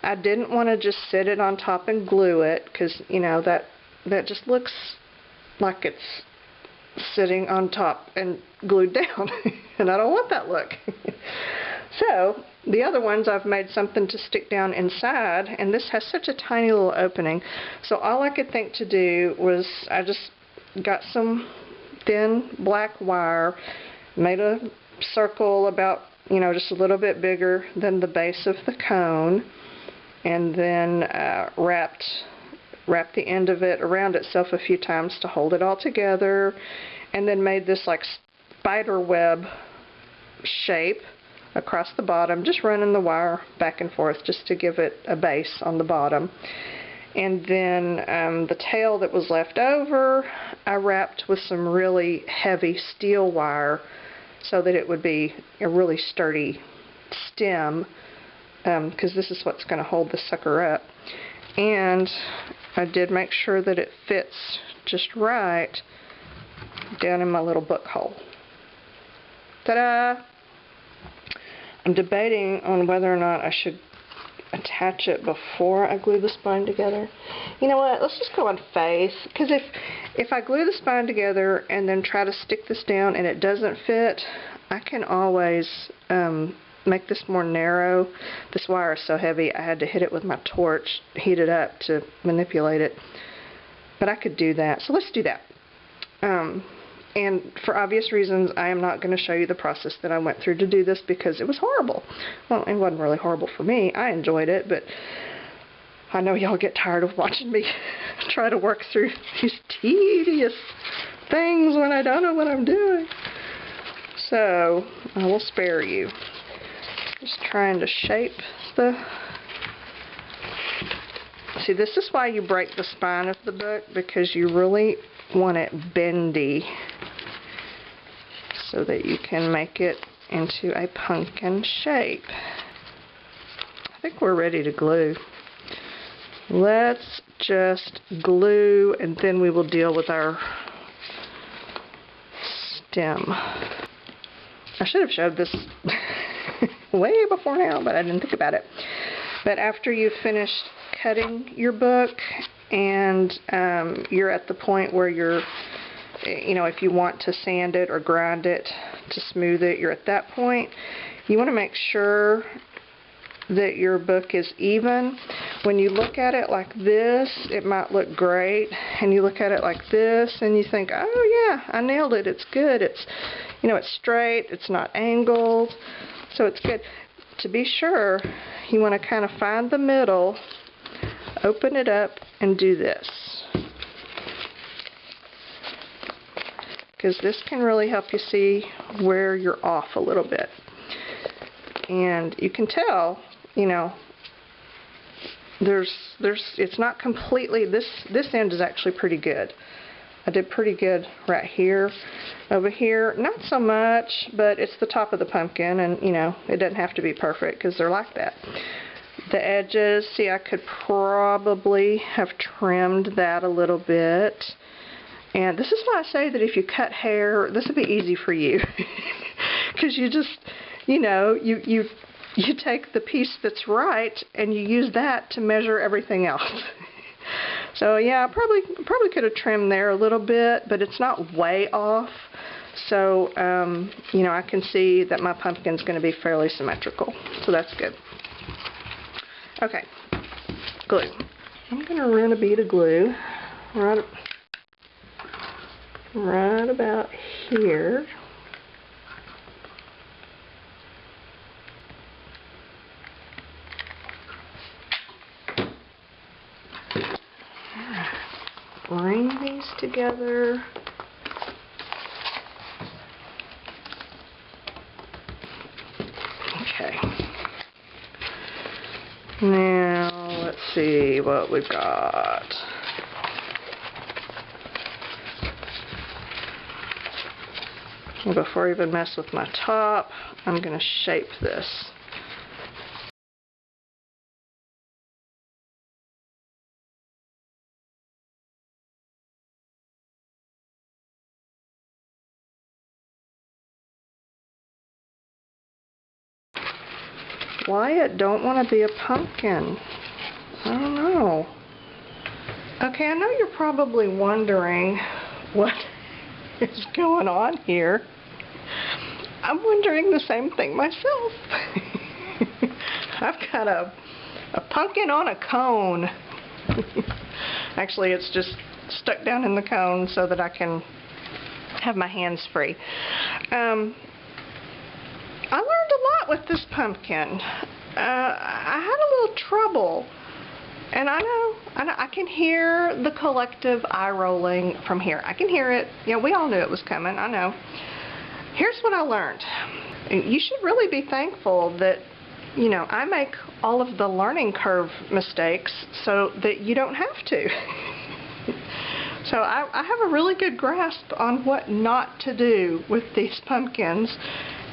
I didn't want to just sit it on top and glue it, because, you know, that just looks like it's sitting on top and glued down, and I don't want that look. So the other ones I've made something to stick down inside, and this has such a tiny little opening. So all I could think to do was I just got some thin black wire, made a circle about, you know, just a little bit bigger than the base of the cone, and then wrapped the end of it around itself a few times to hold it all together, and then made this like spider web shape across the bottom, just running the wire back and forth just to give it a base on the bottom. And then the tail that was left over, I wrapped with some really heavy steel wire so that it would be a really sturdy stem, because this is what's going to hold the sucker up. And I did make sure that it fits just right down in my little book hole. Ta-da! I'm debating on whether or not I should attach it before I glue the spine together. You know what, let's just go on faith, because if I glue the spine together and then try to stick this down and it doesn't fit, I can always make this more narrow. This wire is so heavy I had to hit it with my torch, heat it up to manipulate it, but I could do that. So let's do that. And for obvious reasons, I am not going to show you the process that I went through to do this because it was horrible. Well, it wasn't really horrible for me. I enjoyed it, but I know y'all get tired of watching me try to work through these tedious things when I don't know what I'm doing. So, I will spare you. Just trying to shape the... See, this is why you break the spine of the book, because you really want it bendy so that you can make it into a pumpkin shape. I think we're ready to glue. Let's just glue and then we will deal with our stem. I should have showed this way before now, but I didn't think about it. But after you've finished cutting your book and you're at the point where you're, you know, if you want to sand it or grind it to smooth it, you're at that point. You want to make sure that your book is even. When you look at it like this, it might look great, and you look at it like this and you think, oh yeah, I nailed it, it's good, it's, you know, it's straight, it's not angled, so it's good. To be sure, you want to kind of find the middle, open it up, and do this. Because this can really help you see where you're off a little bit. And you can tell, you know, it's not completely, this end is actually pretty good. I did pretty good right here. Over here, not so much, but it's the top of the pumpkin, and you know, it doesn't have to be perfect because they're like that. The edges, see, I could probably have trimmed that a little bit. And this is why I say that if you cut hair, this would be easy for you. Because you just, you know, you take the piece that's right and you use that to measure everything else. So yeah, I probably could have trimmed there a little bit, but it's not way off. So, you know, I can see that my pumpkin's going to be fairly symmetrical. So that's good. Okay, glue. I'm going to run a bead of glue right about here. Bring these together. Okay. Now, let's see what we've got. And before I even mess with my top, I'm going to shape this. Why it don't want to be a pumpkin? I don't know. Okay, I know you're probably wondering what is going on here. I'm wondering the same thing myself. I've got a pumpkin on a cone. Actually, it's just stuck down in the cone so that I can have my hands free. I learned a lot with this pumpkin. I had a little trouble, and I know I can hear the collective eye rolling from here. I can hear it. You know, we all knew it was coming. I know. Here's what I learned. You should really be thankful that, you know, I make all of the learning curve mistakes so that you don't have to. So I have a really good grasp on what not to do with these pumpkins.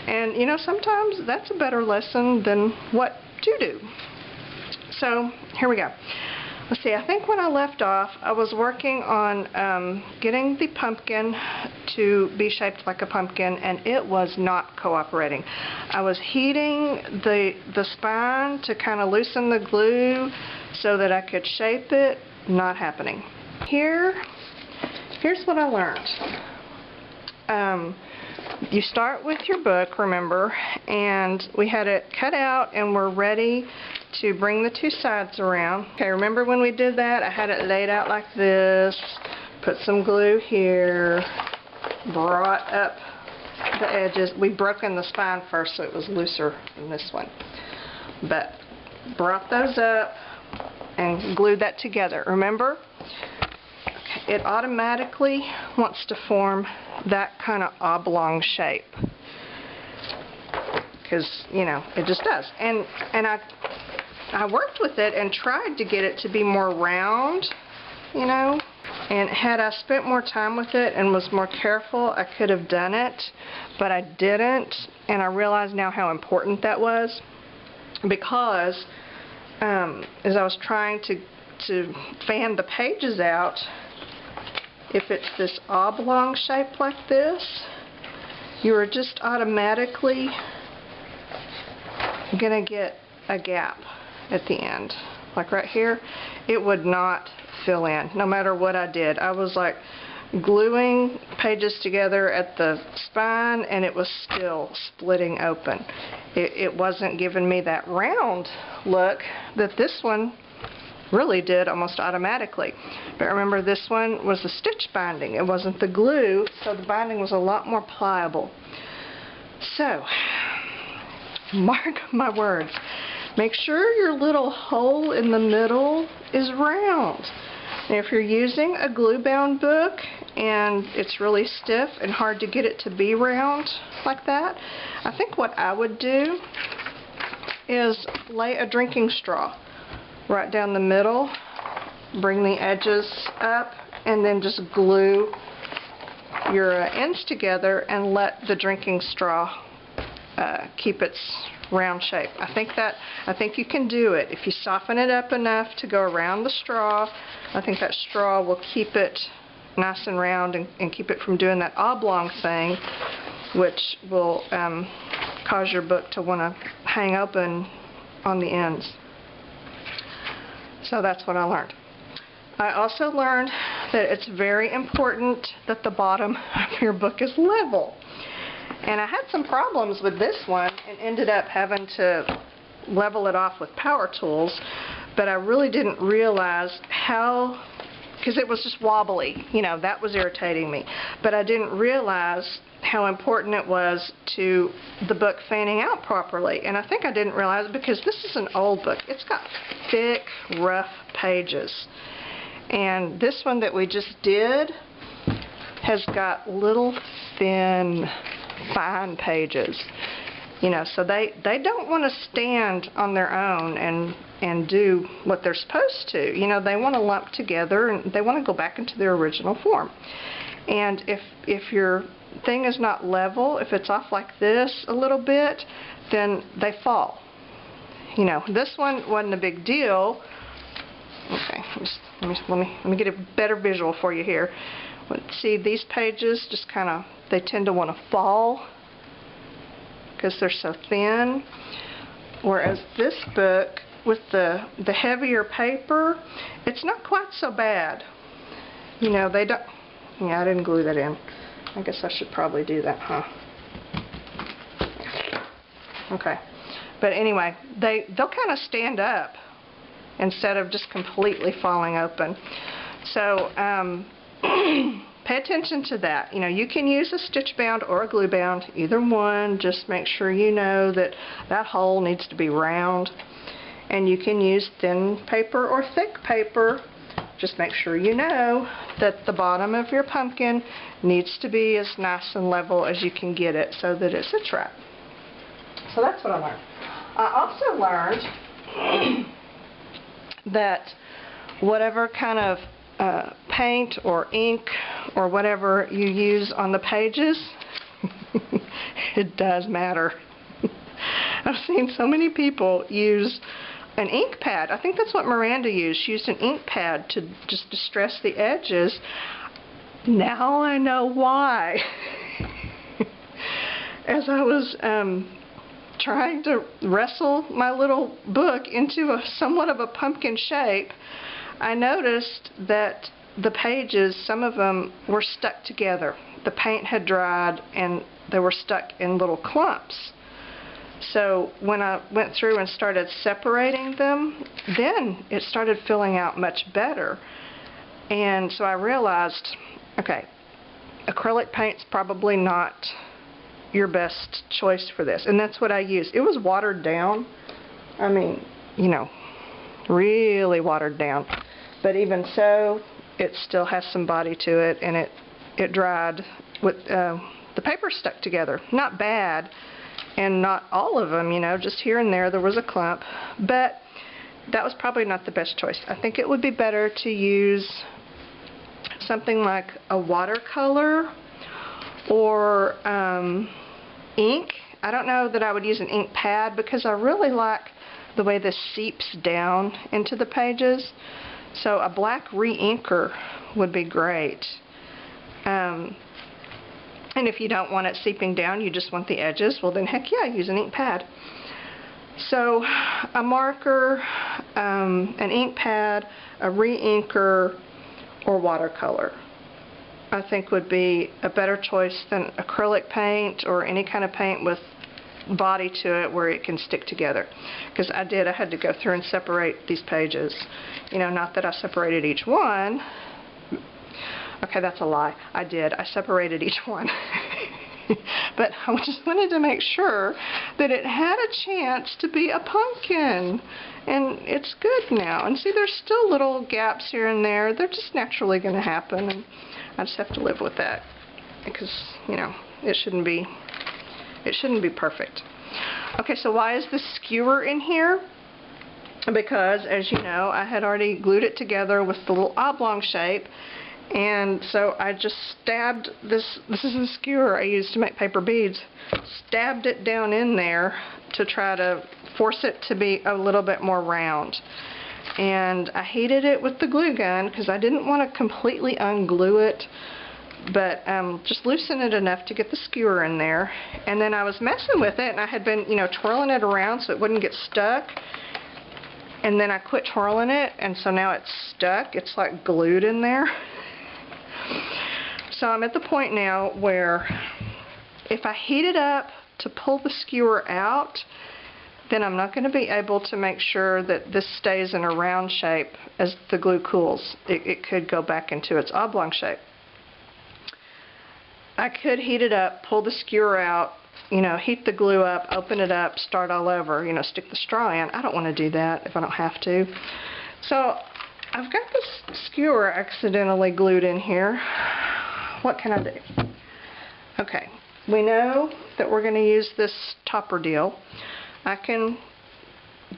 And, you know, sometimes that's a better lesson than what to do. So, here we go. let's see, I think when I left off, I was working on getting the pumpkin to be shaped like a pumpkin, and it was not cooperating. I was heating the spine to kind of loosen the glue so that I could shape it. Not happening. Here's what I learned. You start with your book, remember, and we had it cut out and we're ready to bring the two sides around. Okay, remember when we did that? I had it laid out like this, put some glue here, brought up the edges. We'd broken the spine first so it was looser than this one, but brought those up and glued that together, remember? Okay, it automatically wants to form that kind of oblong shape, because, you know, it just does. And I worked with it and tried to get it to be more round, you know, and had I spent more time with it and was more careful, I could have done it, but I didn't, and I realize now how important that was, because as I was trying to fan the pages out, if it's this oblong shape like this, you are just automatically going to get a gap at the end. Like right here, it would not fill in no matter what I did. I was like gluing pages together at the spine and it was still splitting open. It wasn't giving me that round look that this one really did almost automatically. But remember, this one was the stitch binding. It wasn't the glue, so the binding was a lot more pliable. So, mark my words. Make sure your little hole in the middle is round. Now, if you're using a glue-bound book and it's really stiff and hard to get it to be round like that, I think what I would do is lay a drinking straw right down the middle, bring the edges up, and then just glue your ends together and let the drinking straw keep its round shape. I think you can do it. If you soften it up enough to go around the straw, I think that straw will keep it nice and round and keep it from doing that oblong thing, which will cause your book to want to hang open on the ends. So that's what I learned. I also learned that it's very important that the bottom of your book is level. And I had some problems with this one and ended up having to level it off with power tools, but I really didn't realize how, because it was just wobbly, you know, that was irritating me. But I didn't realize how important it was to the book fanning out properly. And I think I didn't realize it because this is an old book. It's got thick, rough pages. And this one that we just did has got little, thin, fine pages. You know, so they don't want to stand on their own and do what they're supposed to. You know, they want to lump together and they want to go back into their original form. And if your thing is not level, if it's off like this a little bit, then they fall. You know, this one wasn't a big deal. Okay, let me get a better visual for you here. See, these pages just kind of, they tend to want to fall because they're so thin. Whereas this book, with the heavier paper, it's not quite so bad. You know, they don't, yeah, I didn't glue that in. I guess I should probably do that, huh? Okay. But anyway, they'll kind of stand up instead of just completely falling open. So pay attention to that. You know, you can use a stitch bound or a glue bound, either one. Just make sure you know that that hole needs to be round. And you can use thin paper or thick paper. Just make sure you know that the bottom of your pumpkin needs to be as nice and level as you can get it so that it sits right. So that's what I learned. I also learned that whatever kind of paint or ink or whatever you use on the pages, it does matter. I've seen so many people use an ink pad. I think that's what Miranda used. She used an ink pad to just distress the edges. Now I know why. As I was trying to wrestle my little book into somewhat of a pumpkin shape, I noticed that the pages, some of them were stuck together. The paint had dried and they were stuck in little clumps. So when I went through and started separating them, then it started filling out much better. And so I realized, okay, acrylic paint's probably not your best choice for this. And that's what I used. It was watered down. I mean, you know, really watered down. But even so, it still has some body to it, and it dried with the paper stuck together. Not bad, and not all of them, you know, just here and there was a clump. But that was probably not the best choice. I think it would be better to use something like a watercolor or ink. I don't know that I would use an ink pad because I really like the way this seeps down into the pages. So a black re-inker would be great. And if you don't want it seeping down, you just want the edges, well then heck yeah, use an ink pad. So a marker, an ink pad, a re-inker, or watercolor, I think would be a better choice than acrylic paint or any kind of paint with body to it where it can stick together. Because I had to go through and separate these pages. You know, not that I separated each one. Okay, that's a lie. I did. I separated each one. But I just wanted to make sure that it had a chance to be a pumpkin. And it's good now. And see, there's still little gaps here and there. They're just naturally going to happen. And I just have to live with that. Because, you know, it shouldn't be perfect. Okay, so why is the skewer in here? Because, as you know, I had already glued it together with the little oblong shape, and so I just stabbed this is the skewer I used to make paper beads, stabbed it down in there to try to force it to be a little bit more round. And I heated it with the glue gun because I didn't want to completely unglue it, but just loosen it enough to get the skewer in there. And then I was messing with it, and I had been, you know, twirling it around so it wouldn't get stuck. And then I quit twirling it, and so now it's stuck. It's like glued in there. So I'm at the point now where if I heat it up to pull the skewer out, then I'm not going to be able to make sure that this stays in a round shape as the glue cools. It could go back into its oblong shape. I could heat it up, pull the skewer out, you know, heat the glue up, open it up, start all over, you know, stick the straw in. I don't want to do that if I don't have to. So I've got this skewer accidentally glued in here. What can I do? Okay, we know that we're going to use this topper deal. I can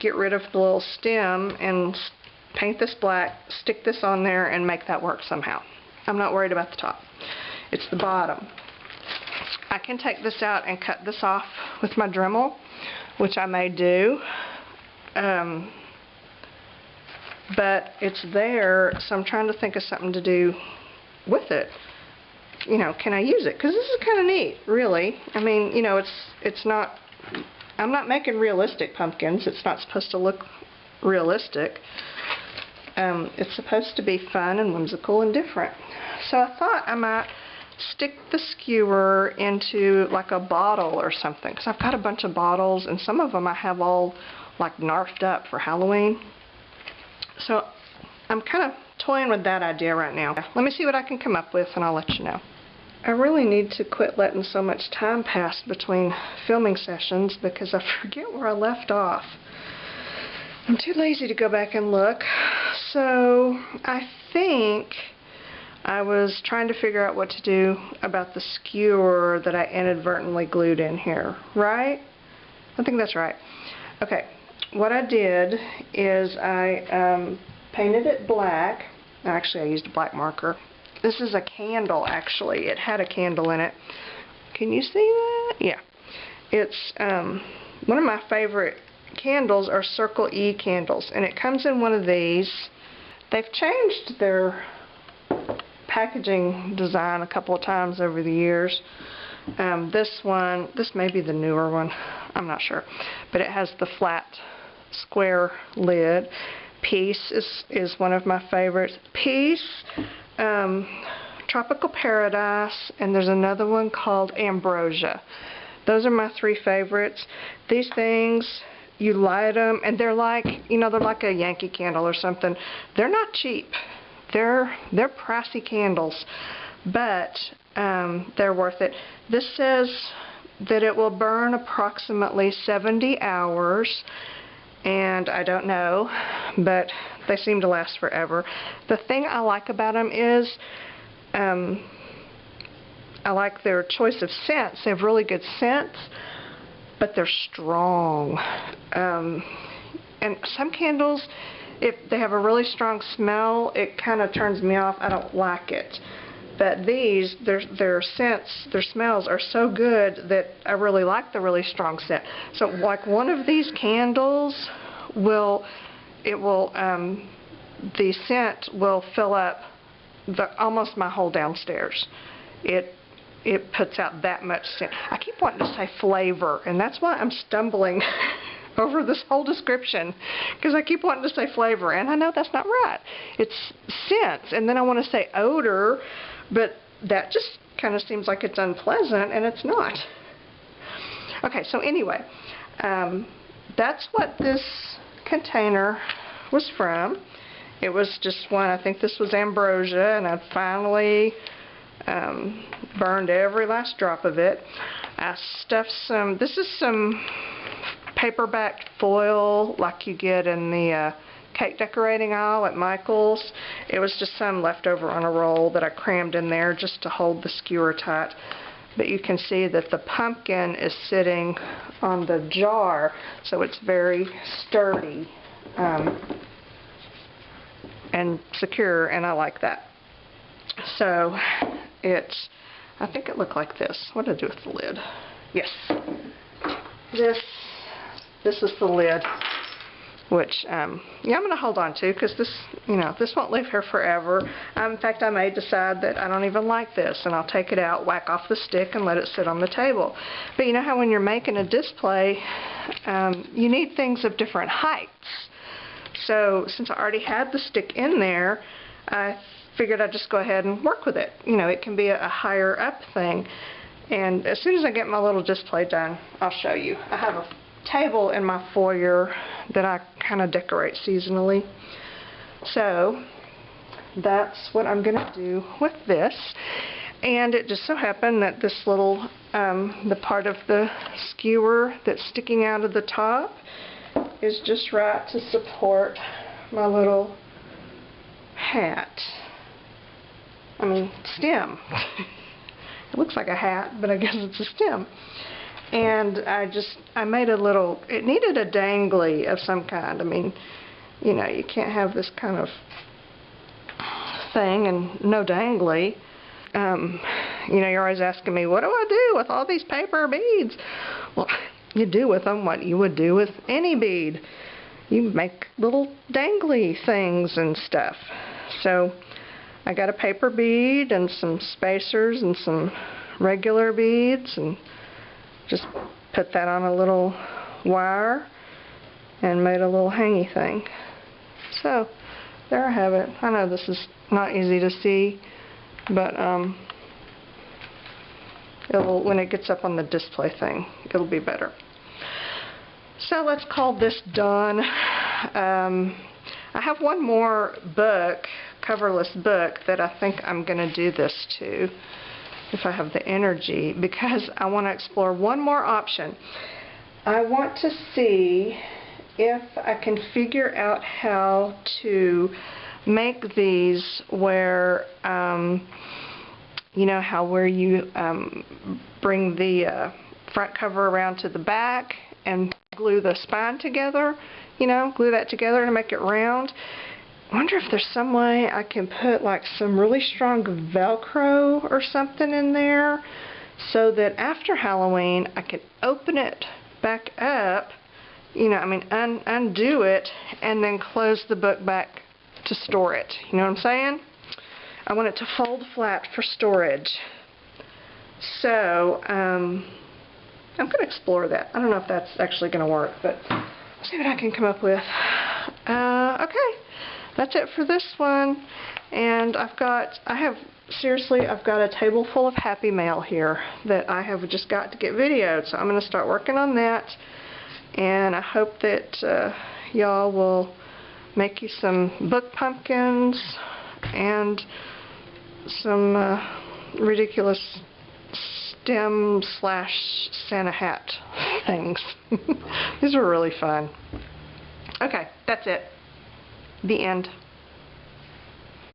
get rid of the little stem and paint this black, stick this on there, and make that work somehow. I'm not worried about the top. It's the bottom. I can take this out and cut this off with my Dremel, which I may do. But it's there, so I'm trying to think of something to do with it. You know, can I use it? Because this is kind of neat, really. I mean, you know, it's not, I'm not making realistic pumpkins. It's not supposed to look realistic. It's supposed to be fun and whimsical and different. So I thought I might stick the skewer into like a bottle or something, because I've got a bunch of bottles, and some of them I have all like narfed up for Halloween. So I'm kind of toying with that idea right now. Let me see what I can come up with, and I'll let you know. I really need to quit letting so much time pass between filming sessions because I forget where I left off. I'm too lazy to go back and look. So I think I was trying to figure out what to do about the skewer that I inadvertently glued in here, right? I think that's right. Okay, what I did is I painted it black. Actually, I used a black marker. This is a candle, actually. It had a candle in it. Can you see that? Yeah. It's one of my favorite candles are Circle E candles, and it comes in one of these. They've changed their packaging design a couple of times over the years. This may be the newer one, I'm not sure, but it has the flat square lid. Peace is one of my favorites. Peace, Tropical Paradise, and there's another one called Ambrosia. Those are my 3 favorites. These things, you light them, and they're like, they're like a Yankee candle or something. They're not cheap. They're pricey candles, but they're worth it. This says that it will burn approximately 70 hours, and I don't know, but they seem to last forever. The thing I like about them is I like their choice of scents. They have really good scents, but they're strong. And some candles, if they have a really strong smell, it kind of turns me off. I don't like it. But these, their scents, their smells are so good that I really like the really strong scent. So like one of these candles the scent will fill up almost my whole downstairs. It puts out that much scent. I keep wanting to say flavor, and that's why I'm stumbling over this whole description, because I keep wanting to say flavor, and I know that's not right. It's scents, and then I want to say odor, but that just kind of seems like it's unpleasant, and it's not. Okay, so anyway, that's what this container was from. It was just one, I think this was Ambrosia, and I finally burned every last drop of it. I stuffed this is some paper-backed foil like you get in the cake decorating aisle at Michael's. It was just some left over on a roll that I crammed in there just to hold the skewer tight. But you can see that the pumpkin is sitting on the jar, so it's very sturdy and secure, and I like that. So I think it looked like this. What did I do with the lid? Yes. This is the lid, which I'm going to hold on to, because this won't live here forever. In fact, I may decide that I don't even like this, and I'll take it out, whack off the stick, and let it sit on the table. But you know how when you're making a display, you need things of different heights. So since I already had the stick in there, I figured I'd just go ahead and work with it. It can be a higher up thing. And as soon as I get my little display done, I'll show you. I have a table in my foyer that I kind of decorate seasonally. So that's what I'm going to do with this. And it just so happened that this little, the part of the skewer that's sticking out of the top is just right to support my little hat. I mean, stem. It looks like a hat, but I guess it's a stem. And I made a little, it needed a dangly of some kind. I mean, you can't have this kind of thing and no dangly. You're always asking me, what do I do with all these paper beads? Well, you do with them what you would do with any bead. You make little dangly things and stuff. So I got a paper bead and some spacers and some regular beads, and just put that on a little wire and made a little hangy thing. So there I have it. I know this is not easy to see, but when it gets up on the display thing, it'll be better. So let's call this done. I have one more book, coverless book, that I think I'm going to do this to, if I have the energy, because I want to explore one more option. I want to see if I can figure out how to make these where, where you bring the front cover around to the back and glue the spine together, glue that together to make it round. I wonder if there's some way I can put like some really strong Velcro or something in there so that after Halloween I can open it back up you know, I mean, undo it and then close the book back to store it. You know what I'm saying? I want it to fold flat for storage. So, I'm going to explore that. I don't know if that's actually going to work, but let's see what I can come up with. Okay, that's it for this one. And I've got a table full of Happy Mail here that I have just got to get videoed. So I'm going to start working on that. And I hope that y'all will make you some book pumpkins and some ridiculous stem/Santa hat things. These were really fun. Okay, that's it. The end.